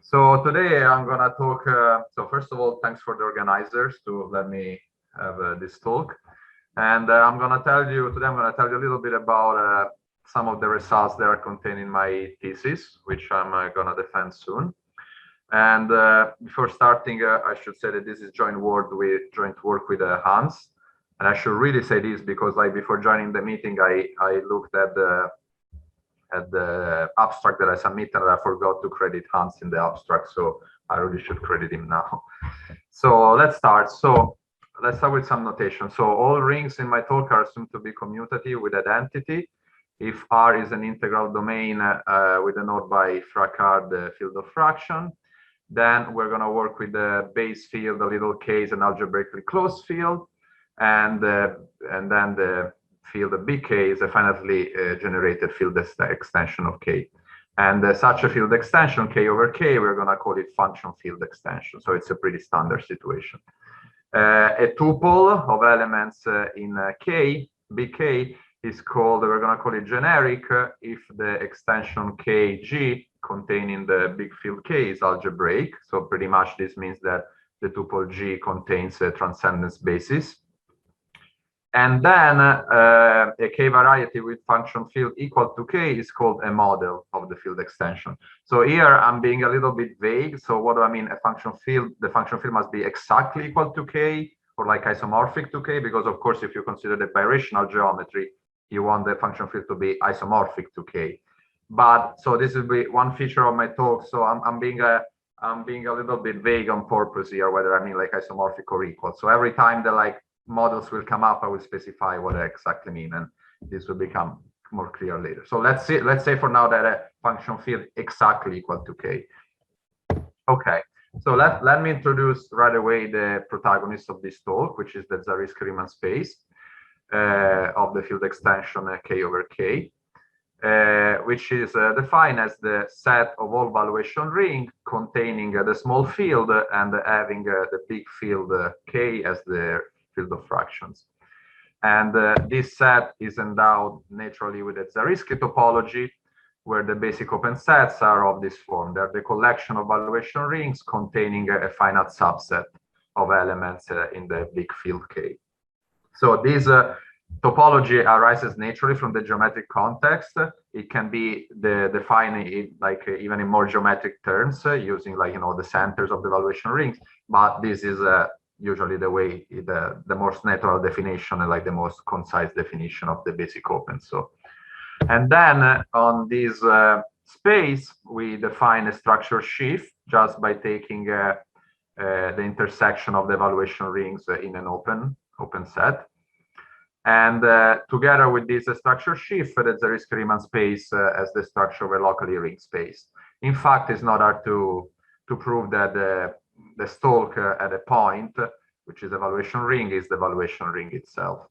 So today I'm gonna talk. So first of all, thanks for the organizers to let me have this talk. And I'm gonna tell you today. I'm gonna tell you a little bit about some of the results that are contained in my thesis, which I'm gonna defend soon. And before starting, I should say that this is joint work with Hans. And I should really say this because, like, before joining the meeting, I looked at the abstract that I submitted, and I forgot to credit Hans in the abstract, so I really should credit him now. So let's start. So let's start with some notation. So all rings in my talk are assumed to be commutative with identity. If R is an integral domain with a node by frac the field of fraction, then we're going to work with the base field, the little k is an algebraically closed field, and then the field bk is a finitely generated field extension of k. And such a field extension, k over k, we're going to call it function field extension. So it's a pretty standard situation. A tuple of elements in k, bk, is called, we're going to call it generic if the extension kg containing the big field k is algebraic. So pretty much this means that the tuple g contains a transcendence basis. And then a k variety with function field equal to k is called a model of the field extension. So here I'm being a little bit vague. So what do I mean? A function field, the function field must be exactly equal to k or like isomorphic to k, because of course, if you consider the birational geometry, you want the function field to be isomorphic to k. But so this will be one feature of my talk. So I'm being a little bit vague on purpose here, whether I mean like isomorphic or equal. So every time the like models will come up, I will specify what I exactly mean, and this will become more clear later. So let's say for now that a function field exactly equal to k. Okay, so let me introduce right away the protagonist of this talk, which is the Zariski-Riemann space of the field extension k over k, which is defined as the set of all valuation ring containing the small field and having the big field k as the field of fractions. And this set is endowed naturally with a Zariski topology, where the basic open sets are of this form. They're the collection of valuation rings containing a finite subset of elements in the big field k. So this topology arises naturally from the geometric context. It can be defined like even in more geometric terms using like, you know, the centers of the valuation rings, but this is usually the way, the most natural definition and like the most concise definition of the basic open. So, and then on this space, we define a structure sheaf just by taking the intersection of the evaluation rings in an open set. And together with this structure sheaf, the Zariski-Riemann space as the structure of a locally ring space. In fact, it's not hard to prove that the stalk at a point, which is evaluation ring, is the evaluation ring itself.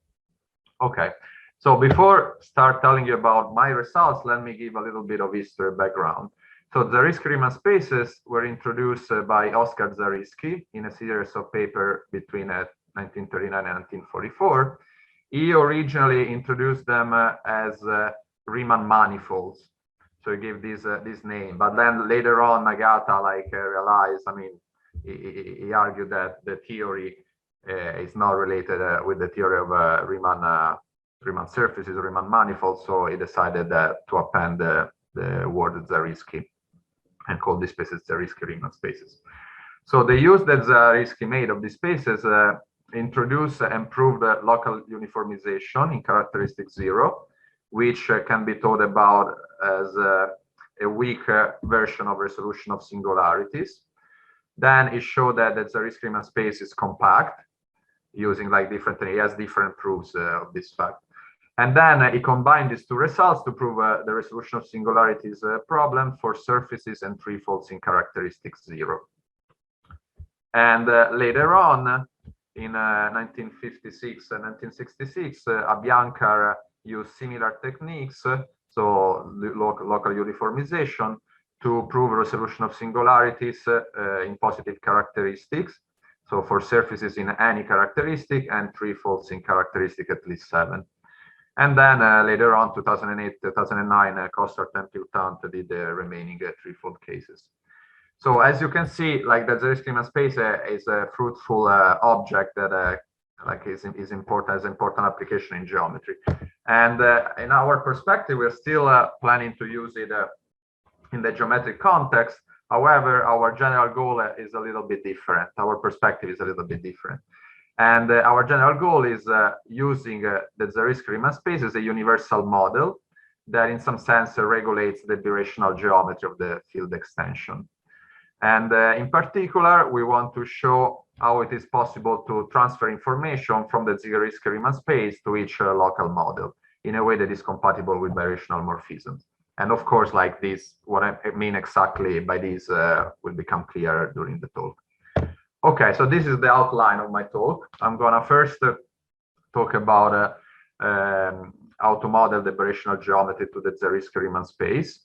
Okay, so before start telling you about my results, let me give a little bit of history background. So Zariski-Riemann spaces were introduced by Oscar Zariski in a series of papers between 1939 and 1944. He originally introduced them as Riemann manifolds, so he gave this name. But then later on, Nagata realized, I mean, he argued that the theory is not related with the theory of Riemann surfaces or Riemann manifolds. So he decided to append the word Zariski and call these spaces Zariski-Riemann spaces. So the use that Zariski made of these spaces introduce and prove the local uniformization in characteristic 0, which can be thought about as a weak version of resolution of singularities. Then it showed that the Zariski-Riemann space is compact, using like he has different proofs of this fact. And then he combined these two results to prove the resolution of singularities problem for surfaces and treefolds in characteristic 0. And later on, in 1956 and 1966, Abiancar used similar techniques, so local uniformization, to prove resolution of singularities in positive characteristics. So for surfaces in any characteristic and treefolds in characteristic at least 7. And then later on, 2008, 2009, Costart and Piltant did the remaining threefold cases. So as you can see, like the Zariski-Riemann space is a fruitful object that like is important as important application in geometry. And in our perspective, we're still planning to use it in the geometric context. However, our general goal is a little bit different. Our perspective is a little bit different. And our general goal is using the Zariski-Riemann space as a universal model that in some sense regulates the birational geometry of the field extension. And in particular, we want to show how it is possible to transfer information from the Zariski-Riemann space to each local model in a way that is compatible with birational morphisms. And of course, like this, what I mean exactly by this will become clearer during the talk. Okay, so this is the outline of my talk. I'm gonna first talk about how to model the birational geometry to the Zariski-Riemann space.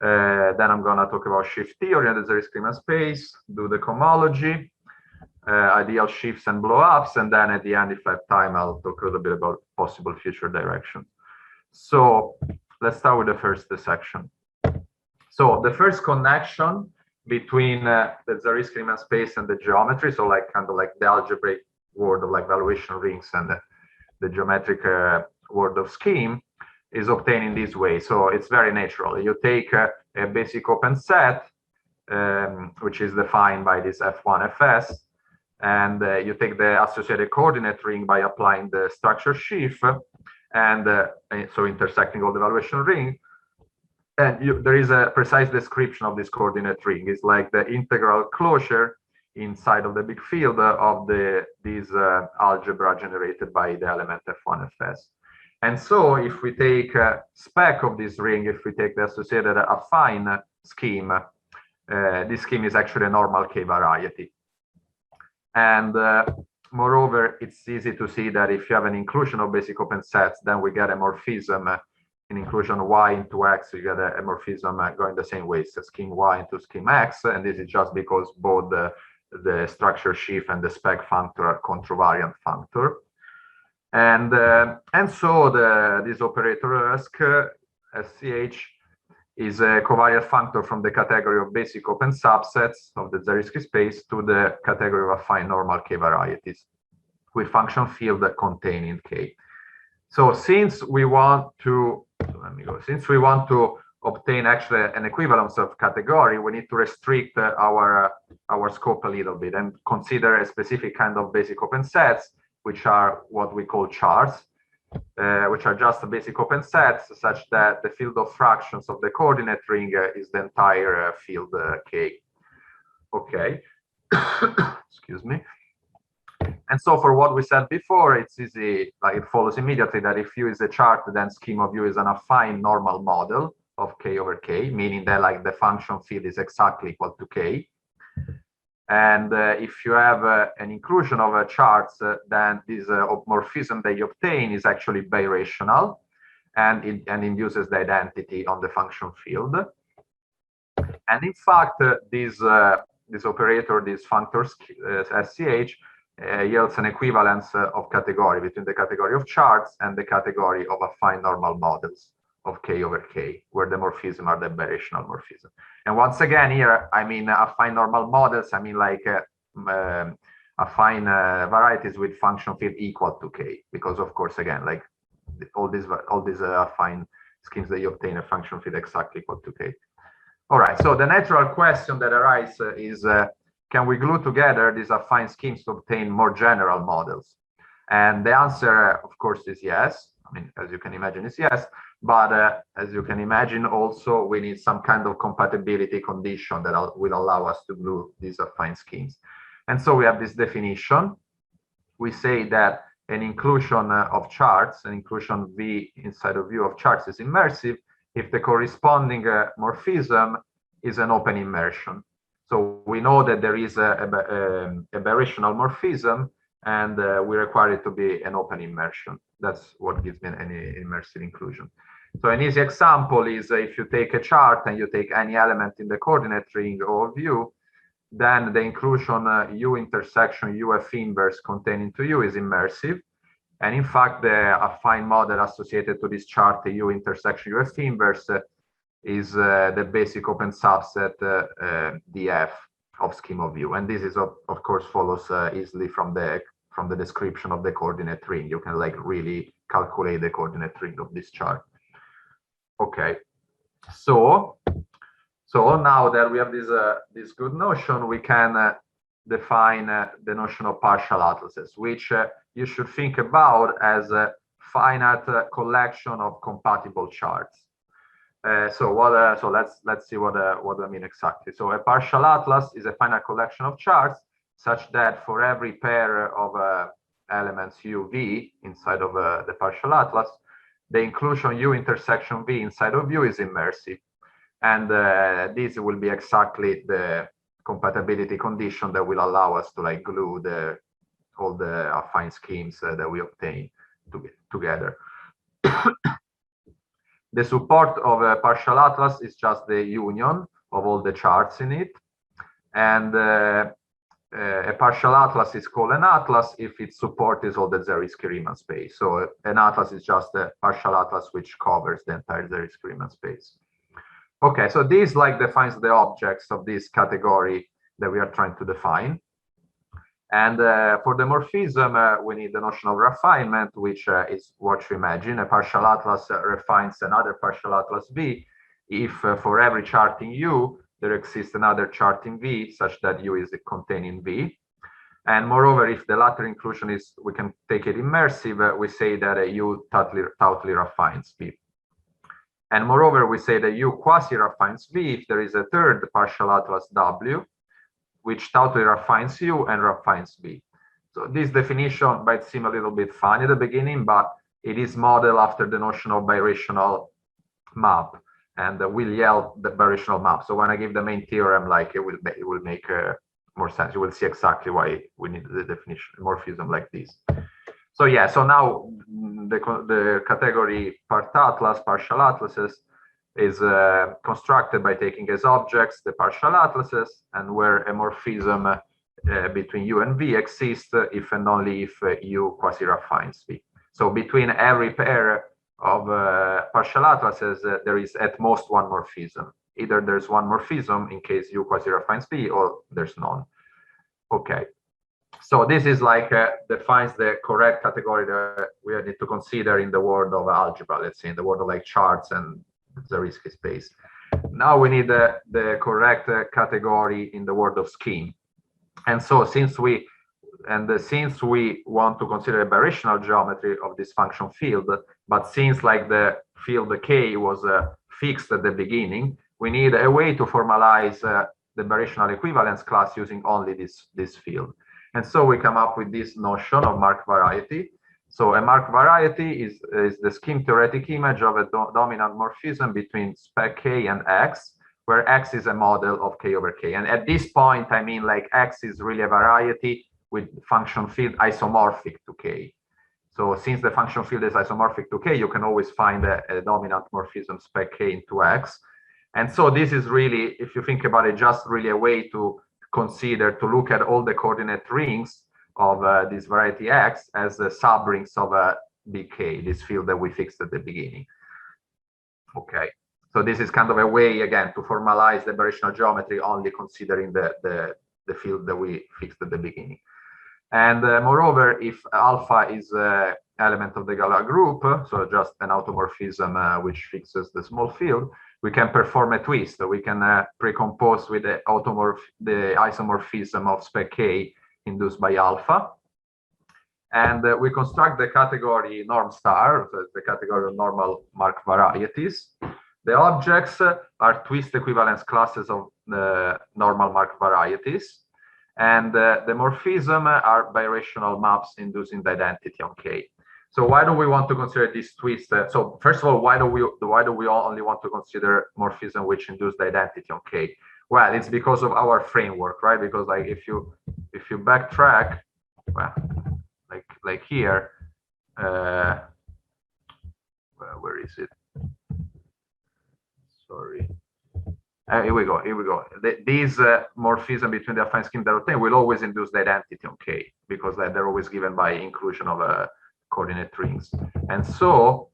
Then I'm going to talk about shift theory and the Zariski-Riemann space, do the cohomology, ideal shifts and blow-ups, and then at the end, if I have time, I'll talk a little bit about possible future directions. So let's start with the first section. So the first connection between the Zariski-Riemann space and the geometry, so like kind of like the algebraic world of like valuation rings and the geometric world of scheme, is obtained in this way. So it's very natural. You take a basic open set, which is defined by this F1 Fs, and you take the associated coordinate ring by applying the structure sheaf, and so intersecting all the valuation ring. And there is a precise description of this coordinate ring. It's like the integral closure inside of the big field of this algebra generated by the element F1 Fs. And so if we take a spec of this ring, if we take the associated affine scheme, this scheme is actually a normal K variety. And moreover, it's easy to see that if you have an inclusion of basic open sets, then we get a morphism in inclusion Y into X, so you get a morphism going the same way, so scheme Y into scheme X. And this is just because both the structure sheaf and the spec functor are contravariant functor. And so this operator SCH is a covariant functor from the category of basic open subsets of the Zariski space to the category of affine normal K varieties with function field containing K. So since we want to obtain actually an equivalence of category, we need to restrict our scope a little bit and consider a specific kind of basic open sets, which are what we call charts, which are just basic open sets such that the field of fractions of the coordinate ring is the entire field K. Okay, excuse me. And so for what we said before, it's easy, like it follows immediately that if U is a chart, then scheme of U is an affine normal model of K over K, meaning that like the function field is exactly equal to K. And if you have an inclusion of charts, then this morphism that you obtain is actually birational, and it induces the identity on the function field. And in fact, this operator, this functor SCH, yields an equivalence of category between the category of charts and the category of affine normal models of K over K, where the morphism are the birational morphism. And once again, here, I mean affine normal models, I mean like affine varieties with function field equal to K, because of course, again, like all these affine schemes that you obtain a function field exactly equal to K. All right, so the natural question that arises is, can we glue together these affine schemes to obtain more general models? And the answer, of course, is yes. I mean, as you can imagine, is yes. But as you can imagine, also, we need some kind of compatibility condition that will allow us to glue these affine schemes. And so we have this definition. We say that an inclusion of charts, an inclusion V inside of U of charts is immersive if the corresponding morphism is an open immersion. So we know that there is a birational morphism, and we require it to be an open immersion. That's what gives me any immersive inclusion. So an easy example is if you take a chart and you take any element in the coordinate ring O of U, then the inclusion U intersection UF inverse containing to U is immersive. And in fact, the affine model associated to this chart, the U intersection UF inverse, is the basic open subset df of scheme of U, and this is of course follows easily from the description of the coordinate ring. You can like really calculate the coordinate ring of this chart. Okay, so now that we have this good notion, we can define the notion of partial atlases, which you should think about as a finite collection of compatible charts. So let's see what I mean exactly. So a partial atlas is a finite collection of charts such that for every pair of elements U V inside of the partial atlas, the inclusion U intersection V inside of U is immersive, and this will be exactly the compatibility condition that will allow us to like glue all the affine schemes that we obtain together. The support of a partial atlas is just the union of all the charts in it, and a partial atlas is called an atlas if its support is all the Zariski-Riemann space. So an atlas is just a partial atlas which covers the entire Zariski-Riemann space. Okay, so this like defines the objects of this category that we are trying to define. And for the morphism, we need the notion of refinement, which is what you imagine. A partial atlas refines another partial atlas V if for every chart in U, there exists another chart in V such that U is contained in V. And moreover, if the latter inclusion is, we can take it immersive, we say that U totally refines V. And moreover, we say that U quasi-refines V if there is a third partial atlas W, which totally refines U and refines V. So this definition might seem a little bit funny at the beginning, but it is modeled after the notion of birational map, and we'll yell the birational map. So when I give the main theorem, like it will make more sense. You will see exactly why we need the definition morphism like this. So yeah, so now the category partial atlases is constructed by taking as objects the partial atlases, and where a morphism between U and V exists if and only if U quasi-refines V. So between every pair of partial atlases, there is at most one morphism. Either there's one morphism in case U quasi-refines V, or there's none. Okay, so this is like defines the correct category that we need to consider in the world of algebra, let's say in the world of like charts and Zariski space. Now we need the correct category in the world of scheme. And so since we want to consider a birational geometry of this function field, but since like the field K was fixed at the beginning, we need a way to formalize the birational equivalence class using only this field. And so we come up with this notion of mark variety. So a mark variety is the scheme theoretic image of a dominant morphism between spec K and X, where X is a model of K over K. And at this point, I mean like X is really a variety with function field isomorphic to K. So since the function field is isomorphic to K, you can always find a dominant morphism spec K into X. And so this is really, if you think about it, just really a way to consider, to look at all the coordinate rings of this variety X as the subrings of BK, this field that we fixed at the beginning. Okay, so this is kind of a way, again, to formalize the birational geometry only considering the field that we fixed at the beginning. And moreover, if alpha is an element of the Galois group, so just an automorphism which fixes the small field, we can perform a twist. So we can precompose with the isomorphism of spec K induced by alpha. And we construct the category norm star, so the category of normal mark varieties. The objects are twist equivalence classes of the normal mark varieties. And the morphism are birational maps inducing the identity on K. So why do we want to consider this twist? So first of all, why do we only want to consider morphism which induce the identity on K? Well, it's because of our framework, right? Because like if you backtrack, well, like here, where is it? Sorry. Here we go. These morphism between the affine scheme that obtain will always induce the identity on K, because they're always given by inclusion of coordinate rings. And so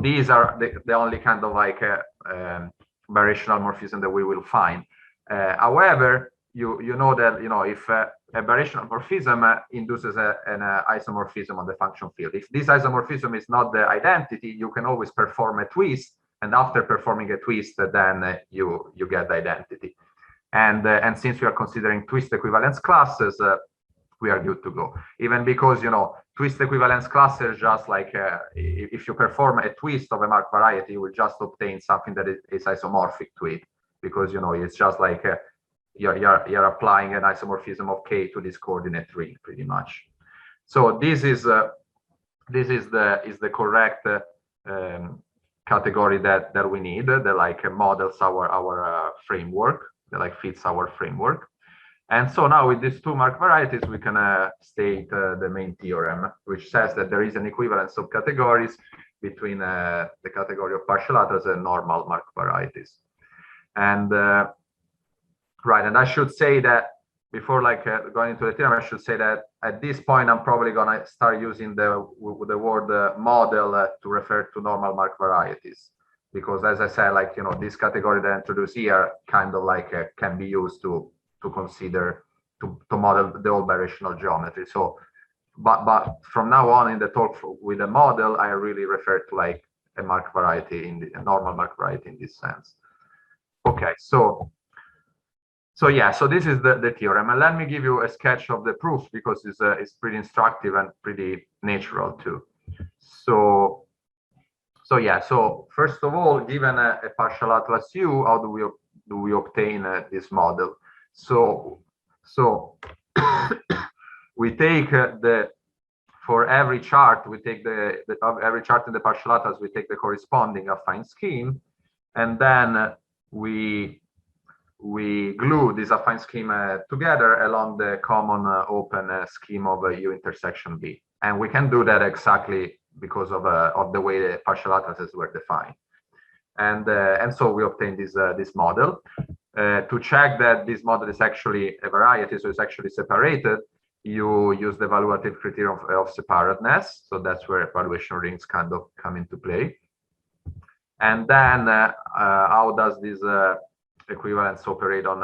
these are the only kind of like birational morphism that we will find. However, you know that if a birational morphism induces an isomorphism on the function field. If this isomorphism is not the identity, you can always perform a twist, and after performing a twist, then you get the identity. And since we are considering twist equivalence classes, we are good to go. Even because twist equivalence classes, just like if you perform a twist of a mark variety, you will just obtain something that is isomorphic to it, because it's just like you're applying an isomorphism of K to this coordinate ring, pretty much. So this is the correct category that we need, that like models our framework, that like fits our framework. And so now with these two mark varieties, we can state the main theorem, which says that there is an equivalence of categories between the category of partial atlas and normal mark varieties. And right, and I should say that before going into the theorem, I should say that at this point, I'm probably gonna start using the word model to refer to normal mark varieties, because as I said, this category that I introduced here kind of can be used to consider to model the whole birational geometry. So, but from now on in the talk with a model, I really refer to a mark variety a normal mark variety in this sense. Okay, so yeah, so this is the theorem, and let me give you a sketch of the proof, because it's pretty instructive and pretty natural too. So yeah, so first of all, given a partial atlas U, how do we obtain this model? So we take for every chart, we take every chart in the partial atlas, we take the corresponding affine scheme, and then we glue this affine scheme together along the common open scheme of U intersection B. And we can do that exactly because of the way the partial atlases were defined. And so we obtain this model. To check that this model is actually a variety, so it's actually separated, you use the evaluative criterion of separateness. So that's where evaluation rings kind of come into play. And then how does this equivalence operate on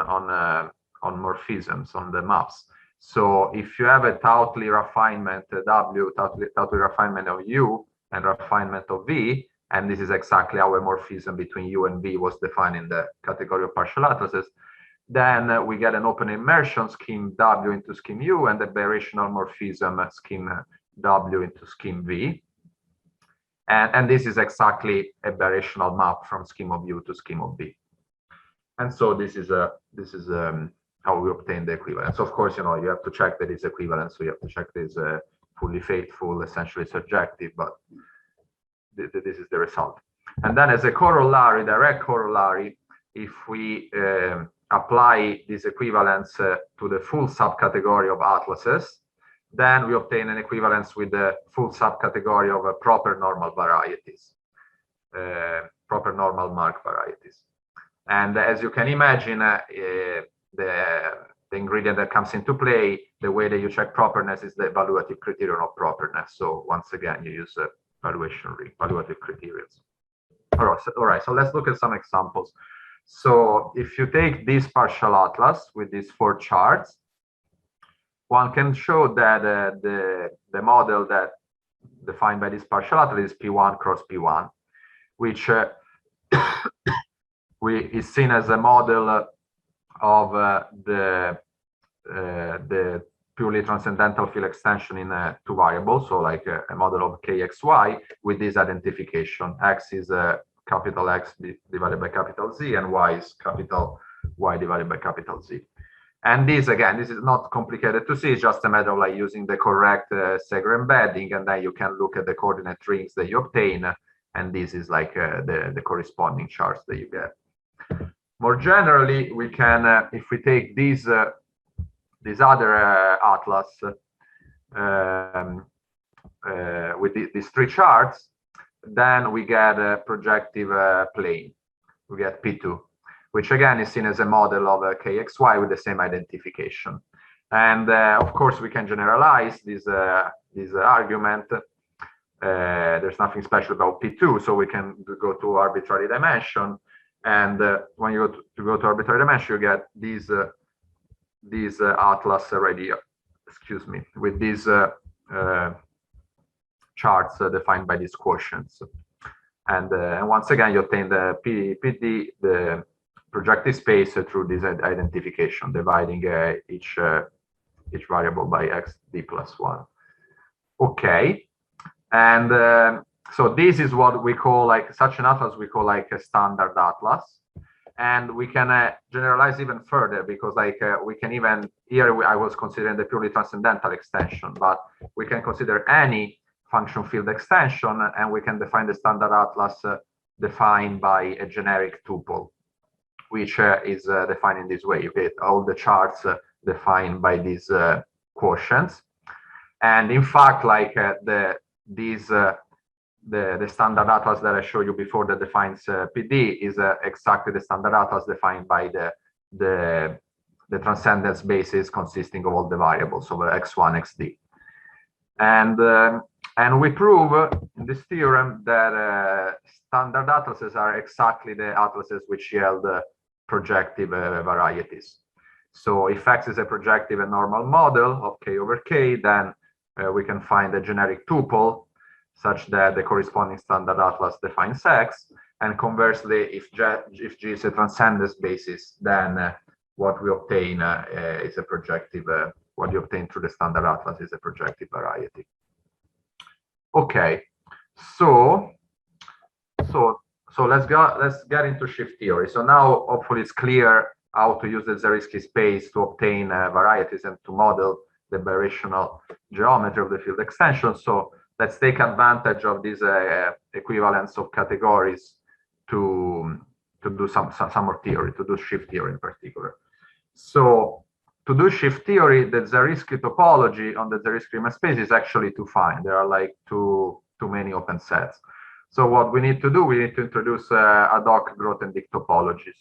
morphisms, on the maps? So if you have a Tautli refinement W, Tautli refinement of U, and refinement of V, and this is exactly how a morphism between U and V was defined in the category of partial atlases, then we get an open immersion scheme W into scheme U, and the birational morphism scheme W into scheme V. And this is exactly a birational map from scheme of U to scheme of V. And so this is how we obtain the equivalence. Of course, you have to check that it's equivalent, so you have to check this fully faithful, essentially subjective, but this is the result. And then as a corollary, direct corollary, if we apply this equivalence to the full subcategory of atlases, then we obtain an equivalence with the full subcategory of proper normal varieties, proper normal mark varieties. And as you can imagine, the ingredient that comes into play, the way that you check properness is the evaluative criterion of properness. So once again, you use evaluative criterion. All right, so let's look at some examples. So if you take this partial atlas with these 4 charts, one can show that the model that defined by this partial atlas is P1 cross P1, which is seen as a model of the purely transcendental field extension in 2 variables, so like a model of KXY with this identification. X is capital X divided by capital Z, and Y is capital Y divided by capital Z. And this, again, this is not complicated to see. It's just a matter of using the correct Segre embedding, and then you can look at the coordinate rings that you obtain, and this is the corresponding charts that you get. More generally, we can, if we take these other atlas with these 3 charts, then we get a projective plane. We get P2, which again is seen as a model of KXY with the same identification. And of course, we can generalize this argument. There's nothing special about P2, so we can go to arbitrary dimension. And when you go to arbitrary dimension, you get these atlas already, excuse me, with these charts defined by these quotients. And once again, you obtain the PD, the projective space, through this identification, dividing each variable by xd plus 1. Okay, and so this is what we call, like, such an atlas we call like a standard atlas. And we can generalize even further, because like we can even, here I was considering the purely transcendental extension, but we can consider any function field extension, and we can define the standard atlas defined by a generic tuple, which is defined in this way. You get all the charts defined by these quotients. And in fact, like the standard atlas that I showed you before that defines PD is exactly the standard atlas defined by the transcendence basis consisting of all the variables, so x1, xd. And we prove in this theorem that standard atlases are exactly the atlases which yield projective varieties. So if X is a projective and normal model of K over K, then we can find a generic tuple such that the corresponding standard atlas defines X. And conversely, if G is a transcendence basis, then what we obtain is a projective, what you obtain through the standard atlas is a projective variety. Okay, so let's get into shift theory. So now hopefully it's clear how to use the Zariski space to obtain varieties and to model the birational geometry of the field extension. So let's take advantage of this equivalence of categories to do some more theory, to do shift theory in particular. So to do shift theory, the Zariski topology on the Zariski-Riemann space is actually too fine. There are like too many open sets. So what we need to do, we need to introduce ad hoc Grothendieck topologies.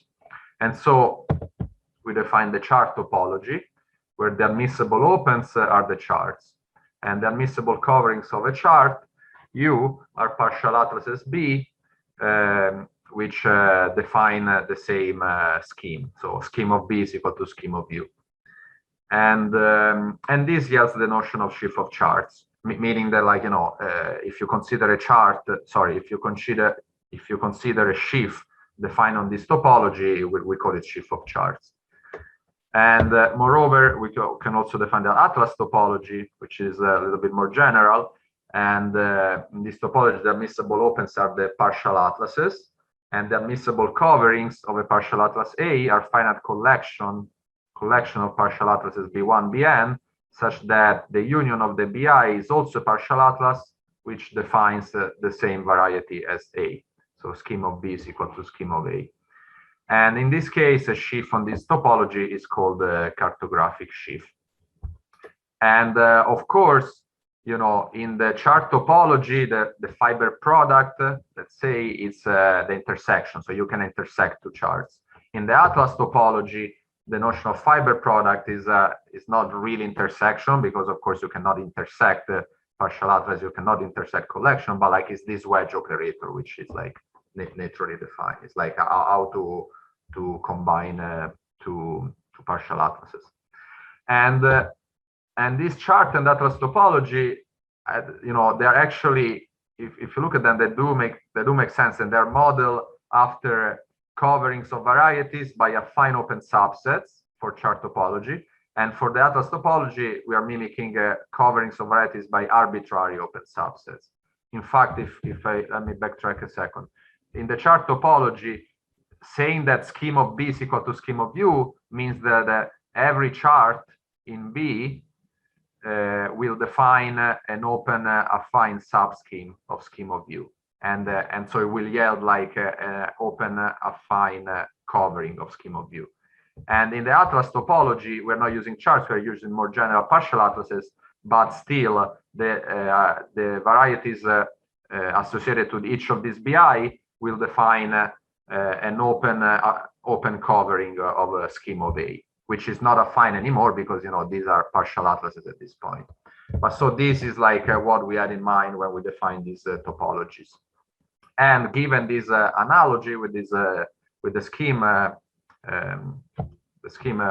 And so we define the chart topology, where the admissible opens are the charts. And the admissible coverings of a chart, U, are partial atlases B, which define the same scheme. So scheme of B is equal to scheme of U. And this yields the notion of sheaf of charts, meaning that, like, you know, if you consider a chart, sorry, if you consider a sheaf defined on this topology, we call it sheaf of charts. And moreover, we can also define the atlas topology, which is a little bit more general. And in this topology, the admissible opens are the partial atlases, and the admissible coverings of a partial atlas A are finite collection of partial atlases B1, Bn, such that the union of the Bi is also a partial atlas, which defines the same variety as A. So scheme of B is equal to scheme of A. And in this case, a sheaf on this topology is called a cartographic sheaf. And of course, you know, in the chart topology, the fiber product, let's say, it's the intersection. So you can intersect two charts. In the atlas topology, the notion of fiber product is not really intersection, because of course you cannot intersect partial atlas, you cannot intersect collection, but like it's this wedge operator, which is like naturally defined. It's like how to combine two partial atlases. And this chart and atlas topology, you know, they're actually, if you look at them, they do make sense, and they're modeled after coverings of varieties by affine open subsets for chart topology. And for the atlas topology, we are mimicking coverings of varieties by arbitrary open subsets. In fact, let me backtrack a second. In the chart topology, saying that scheme of B is equal to scheme of U means that every chart in B will define an open affine subscheme of scheme of U. And so it will yield like an open affine covering of scheme of U. And in the atlas topology, we're not using charts, we're using more general partial atlases, but still the varieties associated to each of these BI will define an open covering of a scheme of A, which is not affine anymore, because, you know, these are partial atlases at this point. But so this is like what we had in mind when we defined these topologies. And given this analogy with this the schema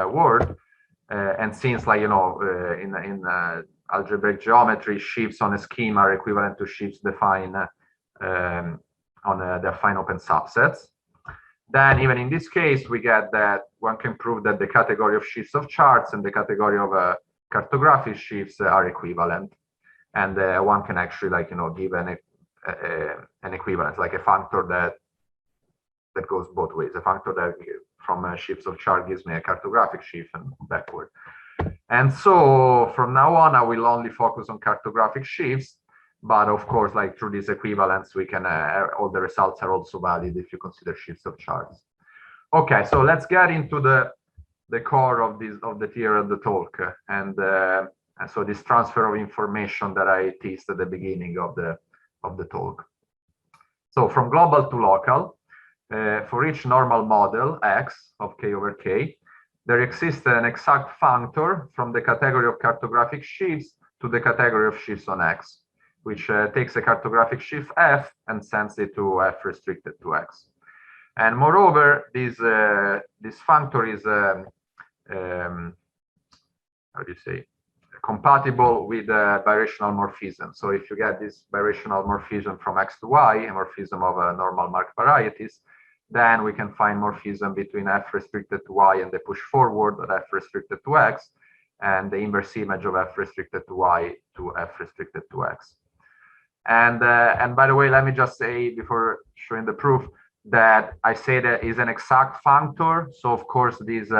word. And since, like, you know, in algebraic geometry, sheaves on a schema are equivalent to sheaves defined on the affine open subsets, then even in this case, we get that one can prove that the category of sheaves of charts and the category of cartographic sheaves are equivalent. And one can actually, like, you know, give an equivalence, like a functor that goes both ways. A functor that from sheaves of chart gives me a cartographic sheaf and backward. And so from now on, I will only focus on cartographic sheaves. But of course, like through this equivalence, we can all the results are also valid if you consider sheaves of charts. Okay, so let's get into the core of the theory of the talk, and so this transfer of information that I teased at the beginning of the talk. So from global to local, for each normal model X of K over K, there exists an exact functor from the category of cartographic sheaves to the category of sheaves on X, which takes a cartographic sheaf F and sends it to F restricted to X. And moreover, this functor is how do you say, compatible with birational morphism. So if you get this birational morphism from X to Y, a morphism of normal mark varieties, then we can find morphism between F restricted to Y and the push forward of F restricted to X, and the inverse image of F restricted to Y to F restricted to X. And by the way, let me just say before showing the proof that I say that is an exact functor. So of course this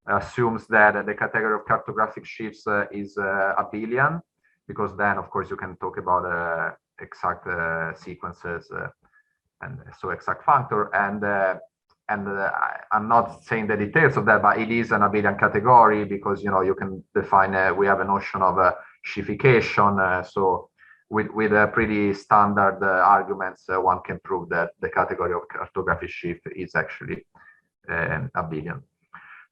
assumes that the category of cartographic sheaves is abelian, because then of course you can talk about exact sequences and so exact functor. And I'm not saying the details of that, but it is an abelian category because, you know, you can define we have a notion of sheafication. So with a pretty standard arguments, one can prove that the category of cartographic sheaf is actually abelian.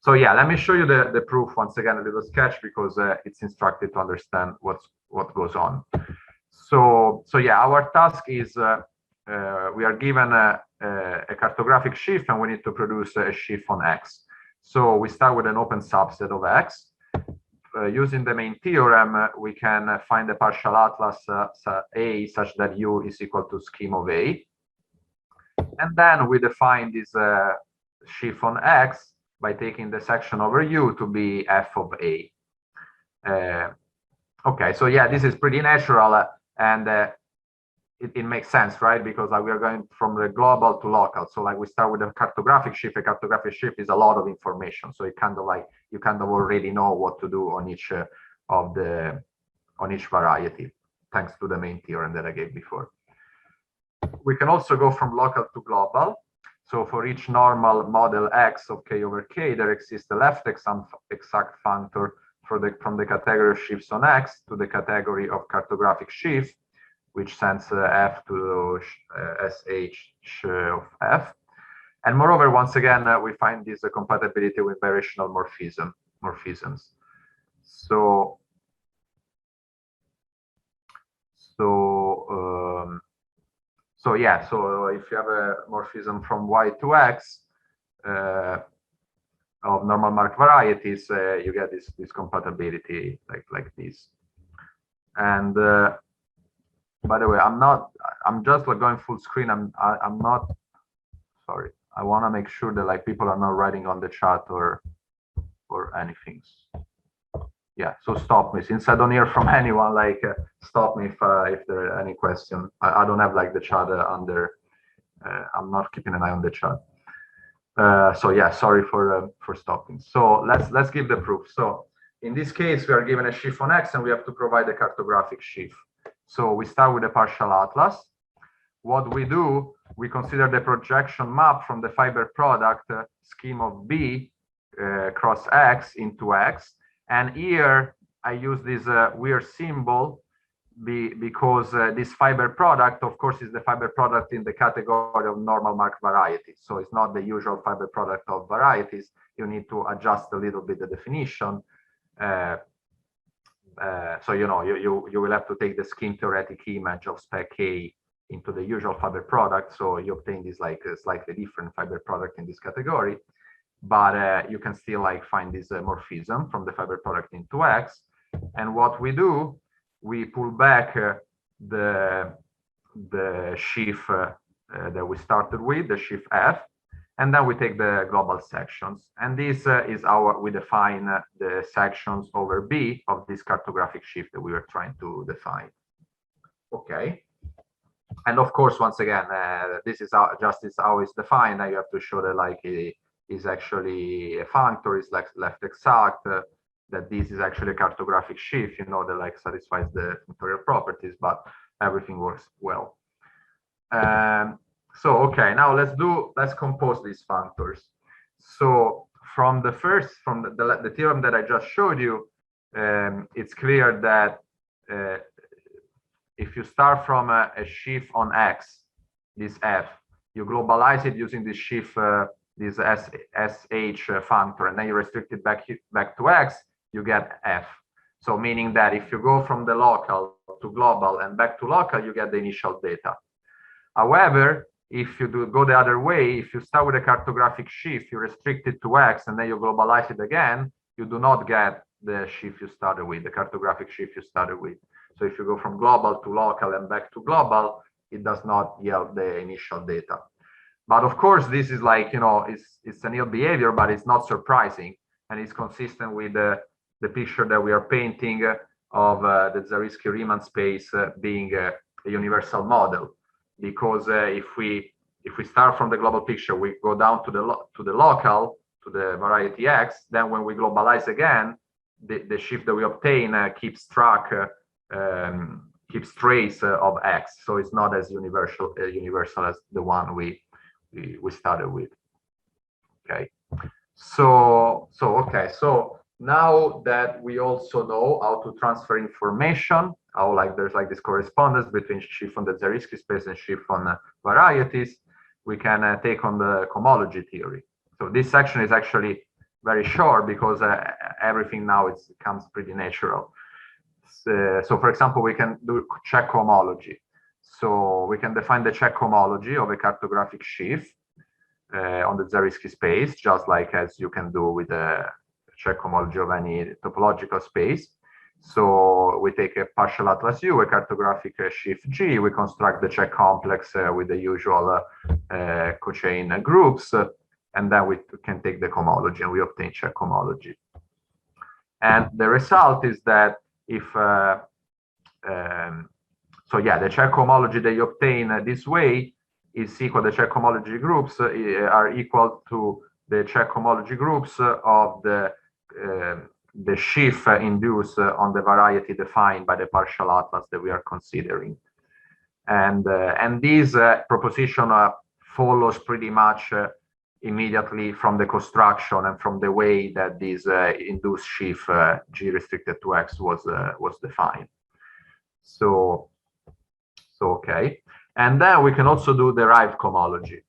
So yeah, let me show you the proof once again, a little sketch, because it's instructive to understand what goes on. So yeah, our task is we are given a cartographic sheaf and we need to produce a sheaf on X. So we start with an open subset of X. Using the main theorem, we can find the partial atlas A such that U is equal to scheme of A. And then we define this sheaf on X by taking the section over U to be F of A. Okay, so yeah, this is pretty natural, and it makes sense, right? Because we are going from the global to local. So like we start with a cartographic sheaf. A cartographic sheaf is a lot of information. So it kind of like you kind of already know what to do on each variety, thanks to the main theorem that I gave before. We can also go from local to global. So for each normal model X of K over K, there exists a left exact functor from the category of sheaves on X to the category of cartographic sheaf, which sends F to SH of F. And moreover, once again, we find this compatibility with birational morphisms. So yeah, so if you have a morphism from Y to X of normal mark varieties, you get this compatibility like this. And by the way, I'm just like going full screen. I'm not, sorry. I want to make sure that like people are not writing on the chat or anything. Yeah, so stop me since I don't hear from anyone. Like stop me if there are any question. I don't have like the chat under. I'm not keeping an eye on the chat. So yeah, sorry for stopping. So let's give the proof. So in this case, we are given a sheaf on X and we have to provide a cartographic sheaf. So we start with a partial atlas. What we do, we consider the projection map from the fiber product scheme of B cross X into X. And here I use this weird symbol because this fiber product, of course, is the fiber product in the category of normal mark varieties. So it's not the usual fiber product of varieties. You need to adjust a little bit the definition. So you know you will have to take the scheme theoretic image of spec A into the usual fiber product. So you obtain this like a slightly different fiber product in this category, but you can still like find this morphism from the fiber product into X. And what we do, we pull back the sheaf that we started with, the sheaf F, and then we take the global sections. And this is we define the sections over B of this cartographic sheaf that we were trying to define. Okay. And of course, once again, this is how it's defined. Now you have to show that like it is actually a functor, is like left exact, that this is actually a cartographic sheaf, you know, that like satisfies the functorial properties, but everything works well. So okay, now let's compose these functors. So from the theorem that I just showed you, it's clear that if you start from a sheaf on X, this F, you globalize it using this sheaf, this SH functor, and then you restrict it back to X, you get F. So meaning that if you go from the local to global and back to local, you get the initial data. However, if you go the other way, if you start with a cartographic sheaf, you restrict it to X and then you globalize it again, you do not get the sheaf you started with, the cartographic sheaf you started with. So if you go from global to local and back to global, it does not yield the initial data. But of course, this is like, you know, it's an ill behavior, but it's not surprising. And it's consistent with the picture that we are painting of the Zariski-Riemann space being a universal model. Because if we start from the global picture, we go down to the local, to the variety X, then when we globalize again, the sheaf that we obtain keeps track, keeps trace of X. So it's not as universal as the one we started with. Okay. So now that we also know how to transfer information, how like there's like this correspondence between sheaf on the Zariski space and sheaf on varieties, we can take on the cohomology theory. So this section is actually very short because everything now comes pretty natural. So for example, we can do check cohomology. So we can define the check cohomology of a cartographic sheaf on the Zariski space, just like as you can do with the check cohomology of any topological space. So we take a partial atlas U, a cartographic sheaf G, we construct the check complex with the usual cochain groups, and then we can take the cohomology and we obtain check cohomology. And the result is that if, so yeah, the check cohomology that you obtain this way is equal, the check cohomology groups are equal to the check cohomology groups of the sheaf induced on the variety defined by the partial atlas that we are considering. And this proposition follows pretty much immediately from the construction and from the way that this induced sheaf G restricted to X was defined. So okay. And then we can also do derived cohomology.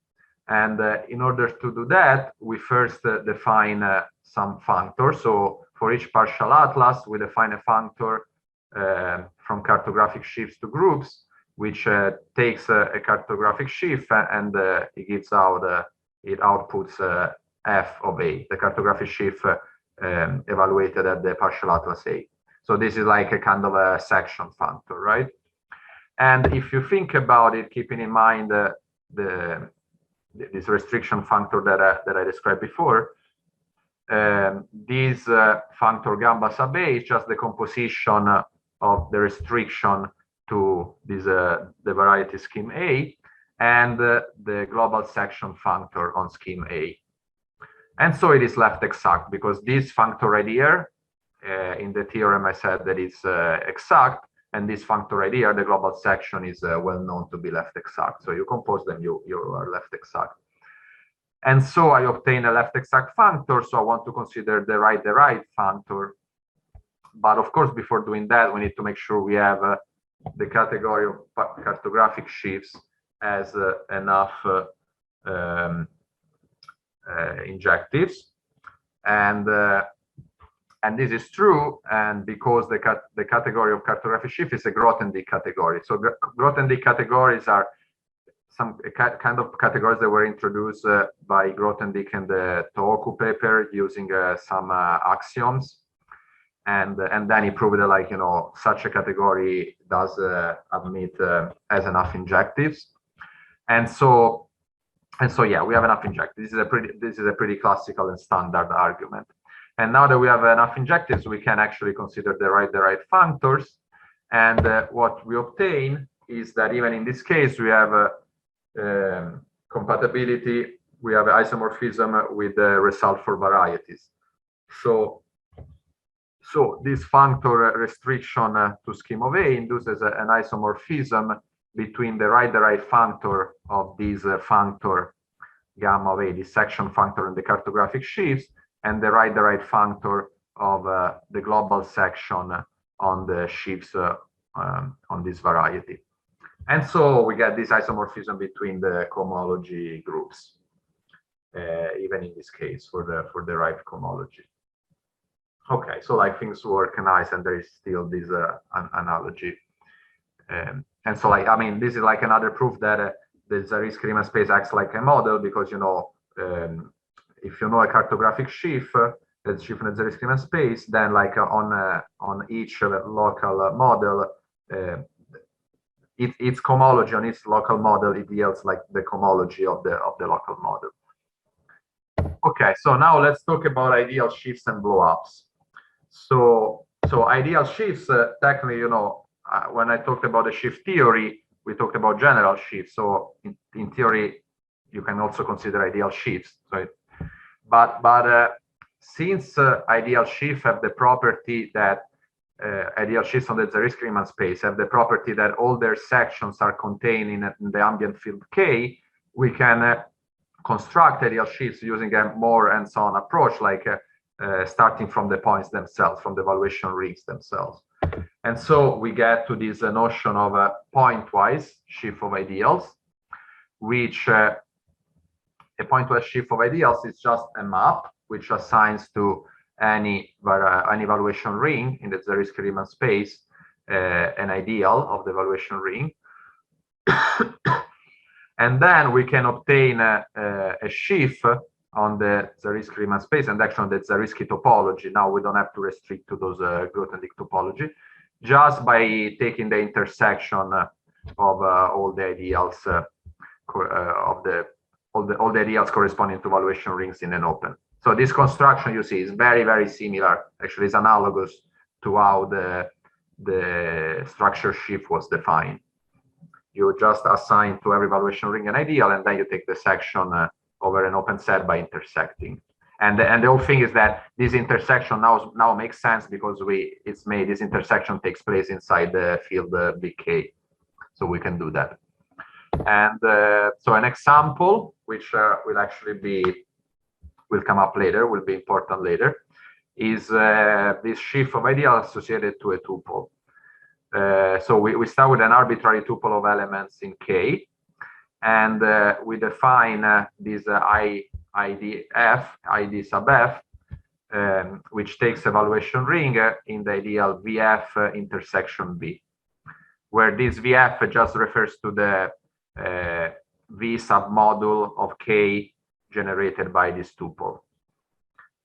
And in order to do that, we first define some functors. So for each partial atlas, we define a functor from cartographic sheaves to groups, which takes a cartographic sheaf and it gives out, it outputs F of A, the cartographic sheaf evaluated at the partial atlas A. So this is like a kind of a section functor, right? And if you think about it, keeping in mind this restriction functor that I described before, this functor gamma sub A is just the composition of the restriction to this the variety scheme A and the global section functor on scheme A. And so it is left exact because this functor right here, in the theorem I said that it's exact, and this functor right here, the global section, is well known to be left exact. So you compose them, you are left exact. And so I obtain a left exact functor, so I want to consider the right derived functor. But of course, before doing that, we need to make sure we have the category of cartographic sheaves as enough injectives. And And this is true, and because the category of cartographic sheaf is a Grothendieck category. So Grothendieck categories are some kind of categories that were introduced by Grothendieck in the Tooku paper using some axioms. And then he proved that, like, you know, such a category does admit has enough injectives. And so yeah, we have enough injectives. This is a pretty classical and standard argument. And now that we have enough injectives, we can actually consider the right functors. And what we obtain is that even in this case, we have compatibility, we have isomorphism with the result for varieties. So this functor restriction to scheme of A induces an isomorphism between the right functor of this functor gamma of A, this section functor in the cartographic sheaves, and the right functor of the global section on the sheaves on this variety. And so we get this isomorphism between the cohomology groups, even in this case for the right cohomology. Okay, so like things work nice, and there is still this analogy. And so, like, I mean, this is like another proof that the Zariski-Riemann space acts like a model, because, you know, if you know a cartographic sheaf, that's sheaf in the Zariski-Riemann space, then like on each local model, its cohomology on its local model, it yields like the cohomology of the local model. Okay, so now let's talk about ideal sheaves and blow-ups. So ideal sheaves, technically, you know, when I talked about the sheaf theory, we talked about general sheaves. So in theory, you can also consider ideal sheaves, right? But since ideal sheaves have the property that ideal sheaves on the Zariski-Riemann space have the property that all their sections are contained in the ambient field K, we can construct ideal sheaves using a more hands-on approach, like starting from the points themselves, from the evaluation rings themselves. And so we get to this notion of a pointwise sheaf of ideals, which a pointwise sheaf of ideals is just a map which assigns to any evaluation ring in the Zariski-Riemann space an ideal of the evaluation ring. And then we can obtain a sheaf on the Zariski-Riemann space, and actually on the Zariski topology. Now we don't have to restrict to those Grothendieck topology, just by taking the intersection of all the ideals all the ideals corresponding to evaluation rings in an open. So this construction, you see, is very, very similar. Actually, it's analogous to how the structure sheaf was defined. You just assign to every evaluation ring an ideal, and then you take the section over an open set by intersecting. And the whole thing is that this intersection now makes sense because this intersection takes place inside the field BK, so we can do that. And so an example, which will come up later, will be important later, is this sheaf of ideals associated to a tuple. So we start with an arbitrary tuple of elements in K, and we define this ID sub f, which takes evaluation ring in the ideal VF intersection B, where this VF just refers to the V submodule of K generated by this tuple.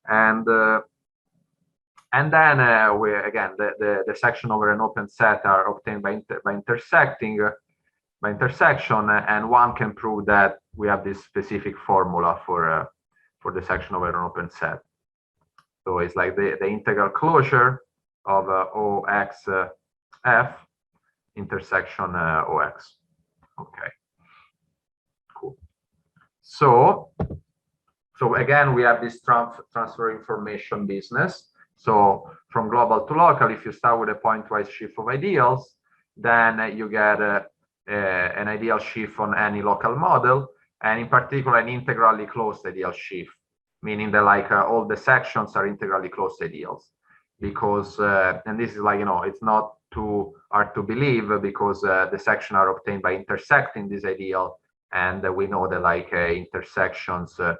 And then the section over an open set are obtained by intersection, and one can prove that we have this specific formula for the section over an open set. So it's like the integral closure of OX F intersection OX. Okay, cool. So again, we have this transfer information business. So from global to local, if you start with a pointwise sheaf of ideals, then you get an ideal sheaf on any local model, and in particular an integrally closed ideal sheaf, meaning that like all the sections are integrally closed ideals. Because and this is like, you know, it's not too hard to believe, because the sections are obtained by intersecting this ideal, and we know that like intersections that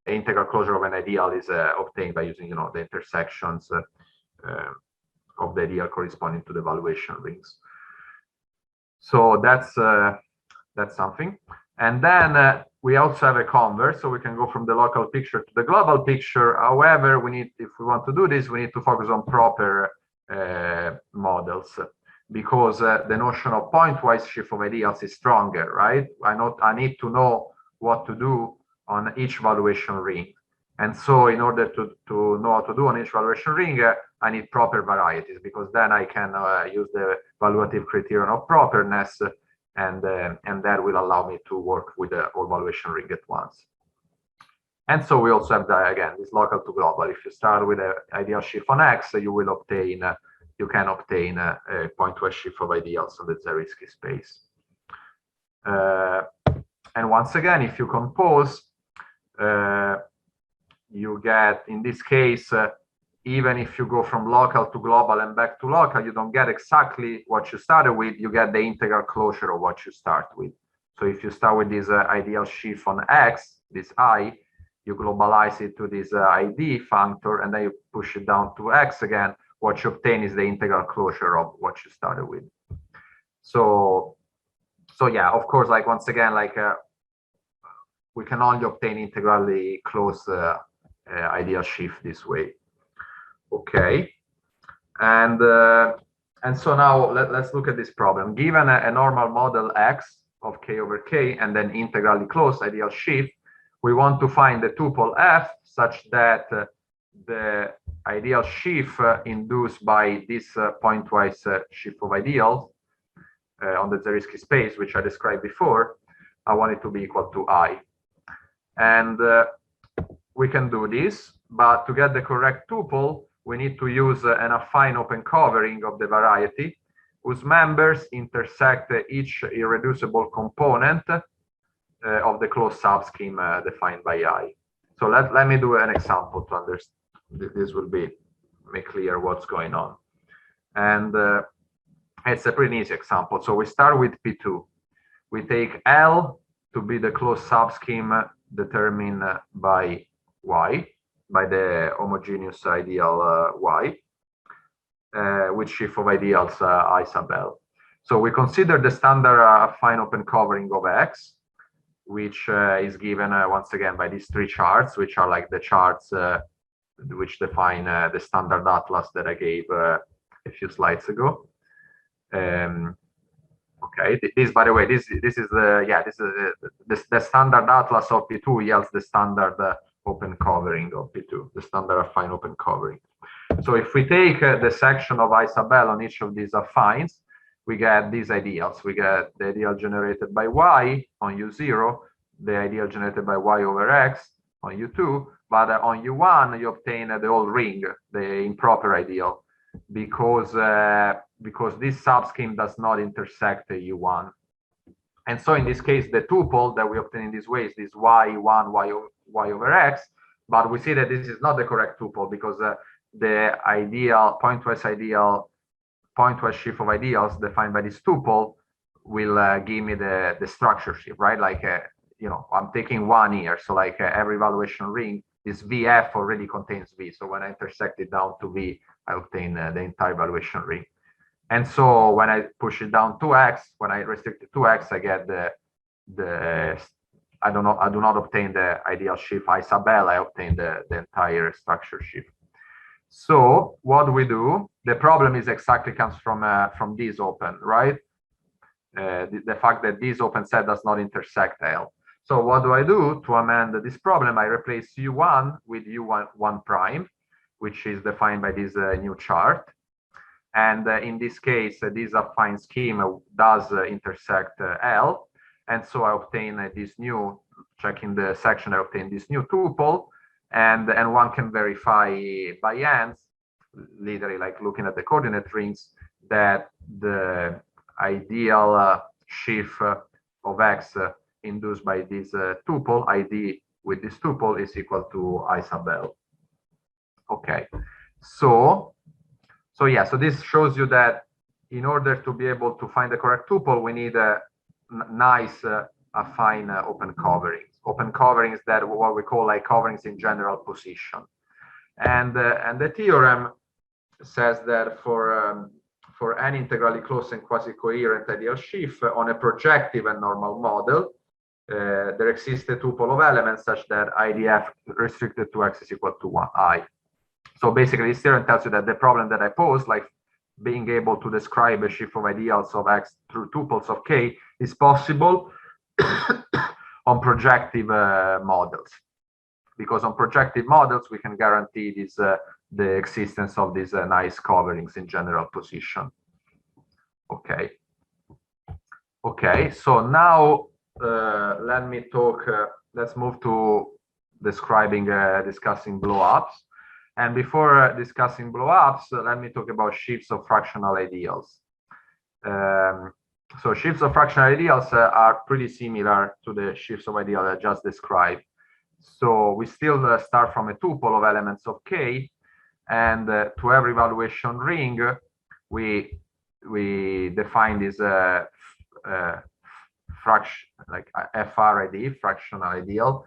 integral closure of an ideal is obtained by using, the intersections of the ideal corresponding to the valuation rings. So that's something. And then we also have a converse, so we can go from the local picture to the global picture. However, if we want to do this, we need to focus on proper models, because the notion of pointwise shift of ideals is stronger, right? I need to know what to do on each valuation ring. And so in order to know what to do on each valuation ring, I need proper varieties, because then I can use the valuative criterion of properness, and that will allow me to work with the whole valuation ring at once. And so we also have, again, this local to global. If you start with an ideal shift on X, you can obtain a pointwise shift of ideals on the Zariski space. And once again, if you compose, you get, in this case, even if you go from local to global and back to local, you don't get exactly what you started with, you get the integral closure of what you start with. So if you start with this ideal shift on X, this I, you globalize it to this ID functor, and then you push it down to X again, what you obtain is the integral closure of what you started with. So yeah, of course, like once again, like we can only obtain integrally close ideal shift this way. Okay, and so now let's look at this problem. Given a normal model X of K over K and then integrally close ideal shift, we want to find the tuple F such that the ideal shift induced by this pointwise shift of ideals on the Zariski space, which I described before, I want it to be equal to I. And we can do this, but to get the correct tuple, we need to use an affine open covering of the variety whose members intersect each irreducible component of the closed subscheme defined by I. So let me do an example to understand. This will make clear what's going on. And it's a pretty easy example. So we start with P2. We take L to be the closed subscheme determined by Y, by the homogeneous ideal Y, with shift of ideals I sub L. So we consider the standard affine open covering of X, which is given once again by these three charts, which are like the charts which define the standard atlas that I gave a few slides ago. Okay, this, by the way, this is the standard atlas of P2 yields the standard open covering of P2, the standard affine open covering. So if we take the section of I sub L on each of these affines, we get these ideals. We get the ideal generated by Y on U0, the ideal generated by Y over X on U2, but on U1 you obtain the whole ring, the improper ideal, because this subscheme does not intersect U1. And so in this case, the tuple that we obtain in this way is this Y1 Y over X, but we see that this is not the correct tuple, because the ideal pointwise shift of ideals defined by this tuple will give me the structure shift, right? Like I'm taking one here, so like every valuation ring, this VF already contains V. So when I intersect it down to V, I obtain the entire valuation ring. And so when I push it down to X, when I restrict it to X, I get I do not obtain the ideal shift I sub L, I obtain the entire structure shift. So what we do, the problem is exactly comes from this open, right? The fact that this open set does not intersect L. So what do I do to amend this problem? I replace U1 with U1 prime, which is defined by this new chart. And in this case, this affine scheme does intersect L. And so I obtain this new, checking the section, I obtain this new tuple. And one can verify by hands, literally like looking at the coordinate rings, that the ideal shift of X induced by this tuple, ID with this tuple, is equal to I sub L. Okay, so yeah, so this shows you that in order to be able to find the correct tuple, we need a nice affine open coverings. open coverings that what we call like coverings in general position. And the theorem says that for any integrally closed and quasi-coherent ideal sheaf on a projective and normal model, there exists a tuple of elements such that IDF restricted to x is equal to 1i. So basically, this theorem tells you that the problem that I posed, like being able to describe a sheaf of ideals of x through tuples of k, is possible on projective models. Because on projective models, we can guarantee this, the existence of these nice coverings in general position. Okay. Okay, so now let me talk, let's move to describing, discussing blow-ups. And before discussing blow-ups, let me talk about sheaves of fractional ideals. So sheaves of fractional ideals are pretty similar to the sheaves of ideals I just described. So we still start from a tuple of elements of K, and to every evaluation ring, we define this fraction, like FRID, fractional ideal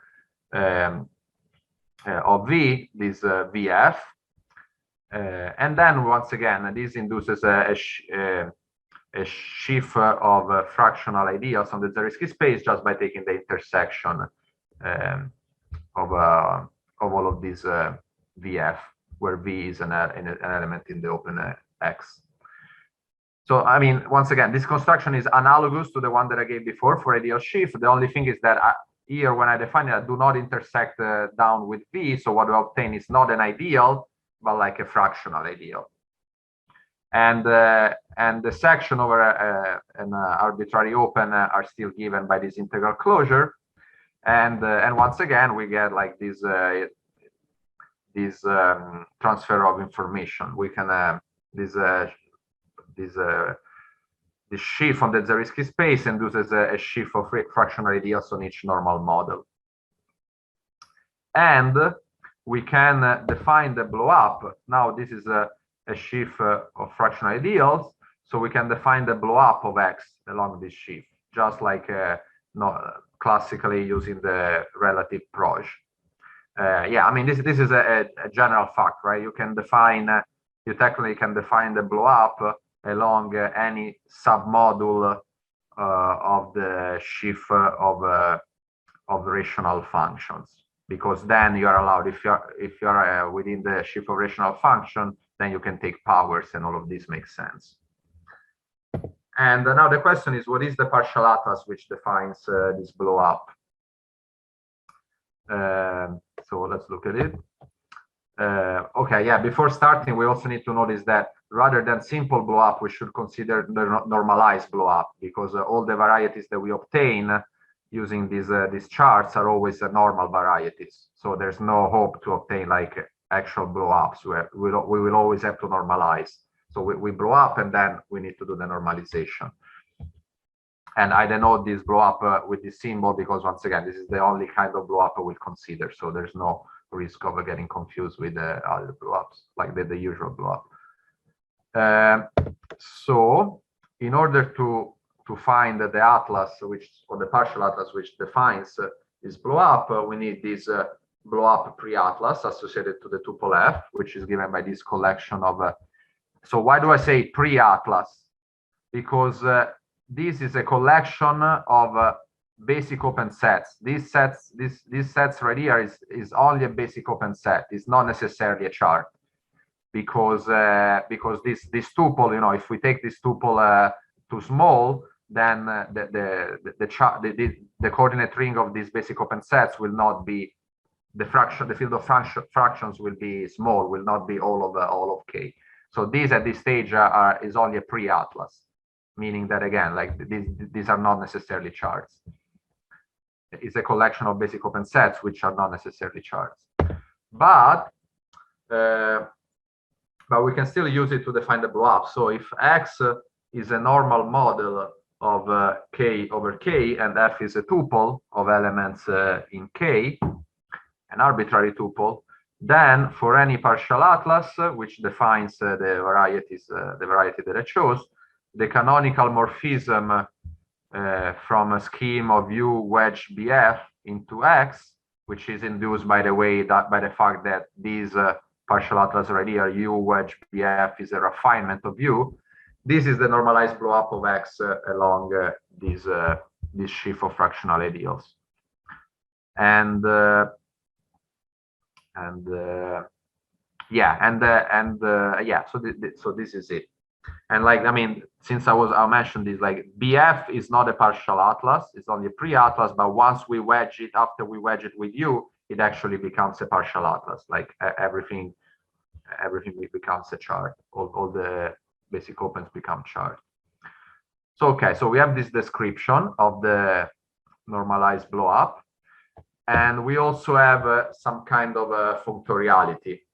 of V, this VF, and then once again, this induces a sheaf of fractional ideals on the Zariski space just by taking the intersection of all of these VF, where V is an element in the open X. So, I mean, once again, this construction is analogous to the one that I gave before for ideal sheaf. The only thing is that here, when I define it, I do not intersect down with V. So what we obtain is not an ideal, but like a fractional ideal. And the section over an arbitrary open are still given by this integral closure. And once again, we get like this transfer of information. We can this sheaf on the Zariski space induces a sheaf of fractional ideals on each normal model. And we can define the blow-up. Now this is a sheaf of fractional ideals, so we can define the blow-up of X along this sheaf, just like classically using the relative proj. Yeah, I mean, this is a general fact, right? You can define, you technically can define the blow-up along any submodule of the sheaf of rational functions, because then you are allowed, if you're within the sheaf of rational function, then you can take powers, and all of this makes sense. And now the question is, what is the partial atlas which defines this blow-up? So let's look at it. Okay, yeah, before starting, we also need to notice that rather than simple blow-up, we should consider the normalized blow-up, because all the varieties that we obtain using these charts are always normal varieties. So there's no hope to obtain like actual blow-ups. We will always have to normalize. So we blow up, and then we need to do the normalization. And I denote this blow up with this symbol because, once again, this is the only kind of blow up I will consider. So there's no risk of getting confused with the other blow ups, like the usual blow up. So in order to find the atlas, or the partial atlas, which defines this blow up, we need this blow up pre-atlas associated to the tuple F, which is given by this collection of. So why do I say pre-atlas? Because this is a collection of basic open sets. These sets right here is only a basic open set. It's not necessarily a chart, because this tuple, you know, if we take this tuple too small, then the coordinate ring of these basic open sets will not be the field of fractions will be small, will not be all of K. So these at this stage is only a pre-atlas, meaning that again, like these are not necessarily charts. It's a collection of basic open sets which are not necessarily charts, but we can still use it to define the blow-up. So if X is a normal model of K over K, and F is a tuple of elements in K, an arbitrary tuple, then for any partial atlas, which defines the variety that I chose, the canonical morphism from a scheme of U wedge BF into X, which is induced by the way that by the fact that this partial atlas radial U wedge BF is a refinement of U. This is the normalized blow up of X along this sheaf of fractional ideals. And yeah, so this is it. And like, I mean, since I mentioned this, like BF is not a partial atlas, it's only a pre-atlas, but once we wedge it, after we wedge it with U, it actually becomes a partial atlas. Like everything becomes a chart. All the basic opens become chart. So okay, so we have this description of the normalized blow up, and we also have some kind of a functoriality,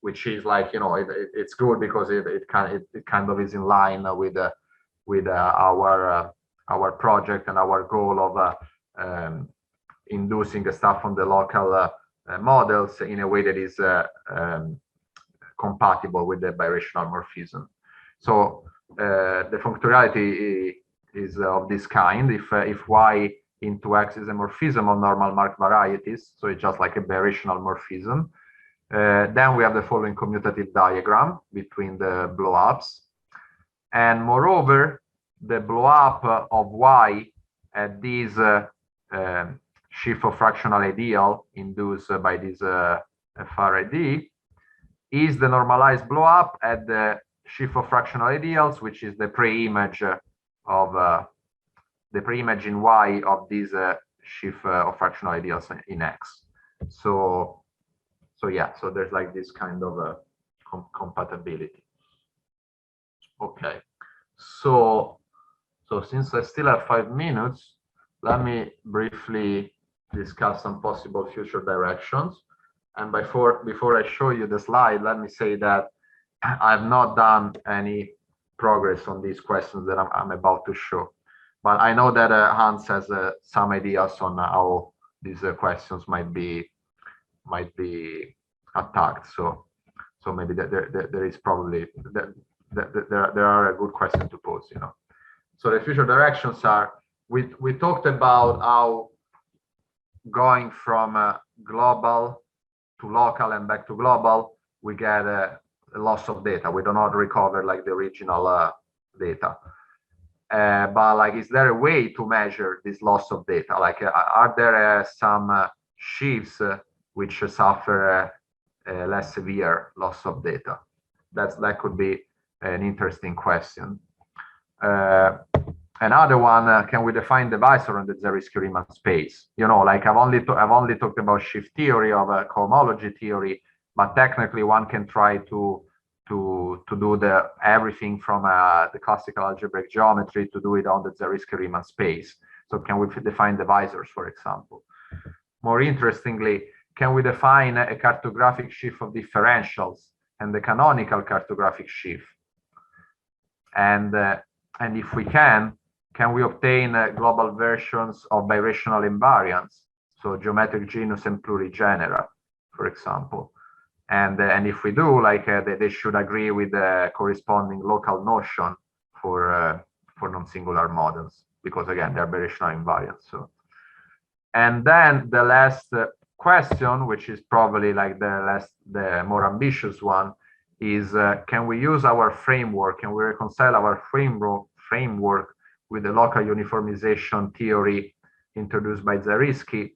which is like, you know, it's good because it kind of is in line with our project and our goal of inducing the stuff on the local models in a way that is compatible with the birational morphism. So the functoriality is of this kind. If Y into X is a morphism of normal mark varieties, so it's just like a birational morphism. Then we have the following commutative diagram between the blow-ups. And moreover, the blow-up of Y at this sheaf of fractional ideal induced by this FRAD is the normalized blow-up at the sheaf of fractional ideals, which is the pre-image of the pre-image in Y of this sheaf of fractional ideals in X. So yeah, so there's like this kind of compatibility. Okay, so since I still have 5 minutes, let me briefly discuss some possible future directions. And before I show you the slide, let me say that I've not done any progress on these questions that I'm about to show. But I know that Hans has some ideas on how these questions might be attacked. So maybe there is probably there are a good question to pose, you know. So the future directions are, we talked about how going from global to local and back to global, we get a loss of data. We do not recover like the original data. But like, is there a way to measure this loss of data? Like, are there some sheaves which suffer less severe loss of data? That could be an interesting question. Another one, can we define the visor on the Zariski-Riemann space? You know, like I've only talked about shift theory of cohomology theory, but technically one can try to do everything from the classical algebraic geometry to do it on the Zariski-Riemann space. So can we define the visors, for example? More interestingly, can we define a cartographic sheaf of differentials and the canonical cartographic sheaf? And if we can we obtain global versions of birational invariants, so geometric genus and plurigenera, for example? And if we do, like they should agree with the corresponding local notion for non-singular models, because again they're birational invariants. So, and then the last question, which is probably like the more ambitious one, is can we use our framework? Can we reconcile our framework with the local uniformization theory introduced by Zariski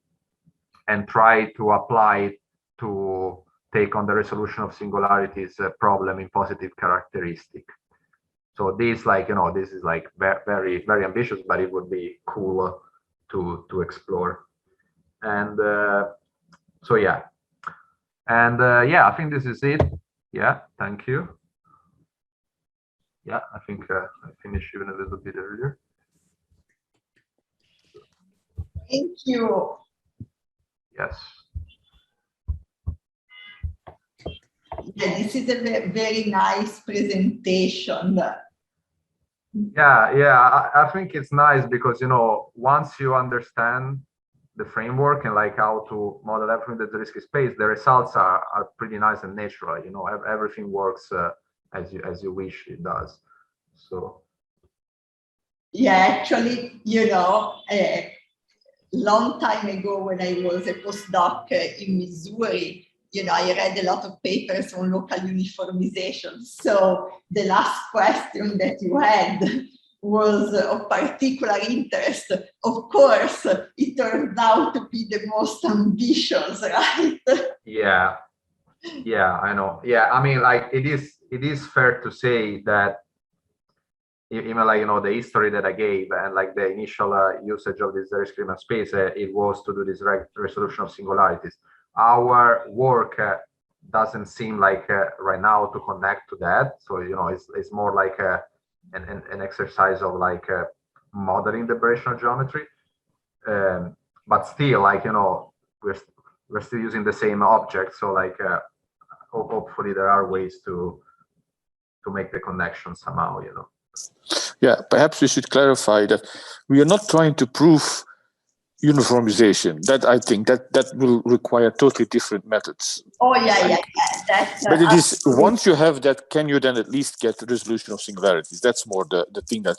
and try to apply it to take on the resolution of singularities problem in positive characteristic? So this, like, you know, this is like very, very ambitious, but it would be cool to explore. And so yeah, and yeah, I think this is it. Yeah, thank you. Yeah, I think I finished even a little bit earlier. Thank you. Yes. Yeah, this is a very nice presentation. Yeah, I think it's nice because, you know, once you understand the framework and like how to model everything in the Zariski space, the results are pretty nice and natural. You know, everything works as you wish it does. So yeah, actually, you know, long time ago when I was a postdoc in Missouri, I read a lot of papers on local uniformization. So the last question that you had was of particular interest. Of course, it turned out to be the most ambitious, right? Yeah, I know. Yeah, I mean, like it is fair to say that even like, the history that I gave and like the initial usage of this Zariski-Riemann space, it was to do this resolution of singularities. Our work doesn't seem like right now to connect to that. So, it's more like an exercise of like modeling the Birational geometry. But still, like, we're still using the same object. So like, hopefully there are ways to make the connection somehow, Yeah, perhaps we should clarify that we are not trying to prove uniformization. That I think that will require totally different methods. Oh yeah. But it is, once you have that, can you then at least get the resolution of singularities? That's more the thing that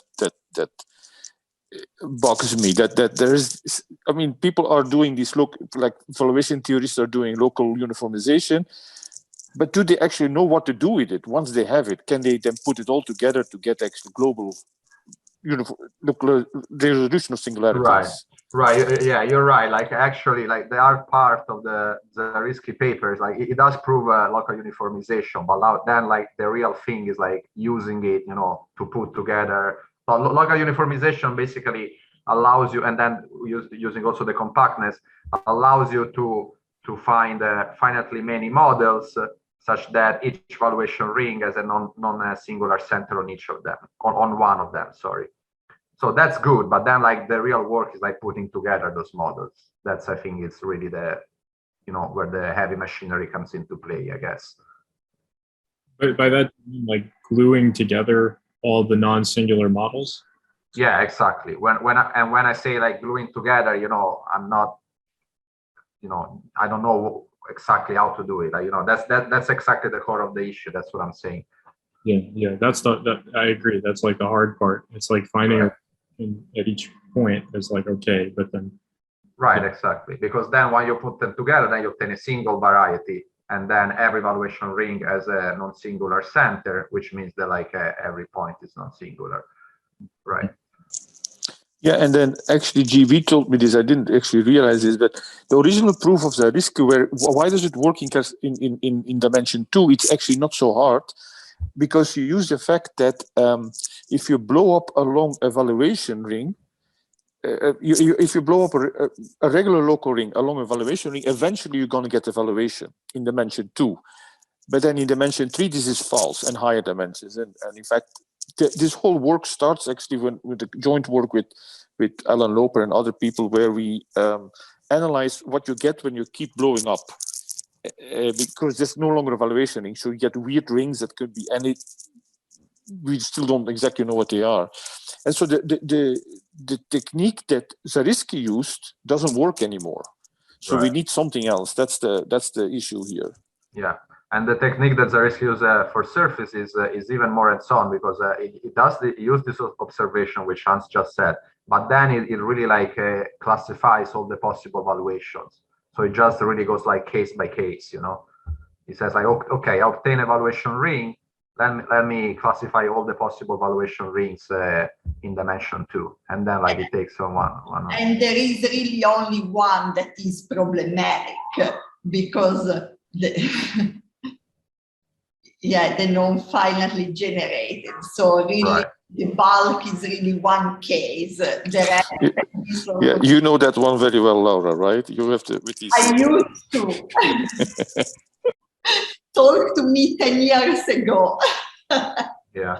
bothers me. That there is, I mean, people are doing these like evaluation theorists are doing local uniformization. But do they actually know what to do with it? Once they have it, can they then put it all together to get actual global resolution of singularities? Right. Yeah, you're right. Like actually, like they are part of the Zariski papers. Like it does prove local uniformization, but then like the real thing is like using it, to put together. But local uniformization basically allows you, and then using also the compactness, allows you to find finitely many models such that each valuation ring has a non-singular center on each of them, on one of them, sorry. So that's good, but then like the real work is like putting together those models. That's, I think, it's really the, where the heavy machinery comes into play, I guess. But by that, like gluing together all the non-singular models? Yeah, exactly. When I say like gluing together, I'm not, I don't know exactly how to do it. That's exactly the core of the issue. That's what I'm saying. Yeah. That's that. I agree. That's like the hard part. It's like finding at each point is like, okay, but then. Right, exactly. Because then when you put them together, then you obtain a single variety, and then every valuation ring has a non-singular center, which means that like every point is non-singular. Right. Yeah, and then actually GV told me this, I didn't actually realize this, but the original proof of Zariski, why does it work in dimension 2? It's actually not so hard, because you use the fact that if you blow up a long evaluation ring, if you blow up a regular local ring along a evaluation ring, eventually you're going to get evaluation in dimension 2. But then in dimension 3, this is false and higher dimensions. And in fact, this whole work starts actually with the joint work with Alan Loper and other people, where we analyze what you get when you keep blowing up. Because there's no longer evaluation ring, so you get weird rings that could be we still don't exactly know what they are. And so the technique that Zariski used doesn't work anymore. So we need something else. That's the issue here. Yeah, and the technique that Zariski used for surface is even more hands-on, because it does use this observation, which Hans just said, but then it really like classifies all the possible valuations. So it just really goes like case by case, It says like, okay, I obtain a valuation ring. Let me classify all the possible valuation rings in dimension 2, and then like it takes on one. And there is really only one that is problematic, because the non-finitely generated. So really, the bulk is really one case. The rest yeah, you know that one very well, Laura, right? You have to with these. I used to. Talk to me 10 years ago. Yeah.